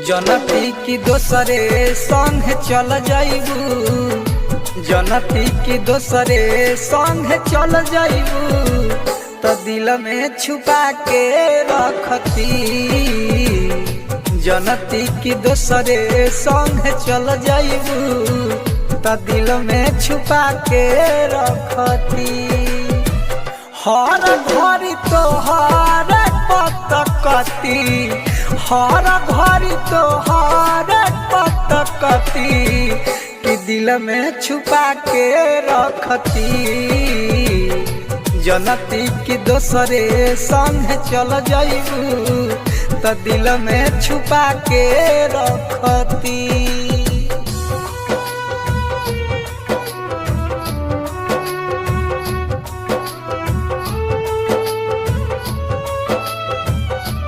जनती की दोसरे संग चल जाइबू, जनती की दोसरे संग चल जाइबू तो दिल में छुपा के रखती। जनती की दोसरे संग चल जाइबू तो दिल में छुपा के रखती। हर घड़ी तो हर पतकती, हर घड़ी तो हर पतकती कि दिल में छुपा के रखती। जनती की दोसरे संग चल जाइबू तो दिल में छुपा के रखती।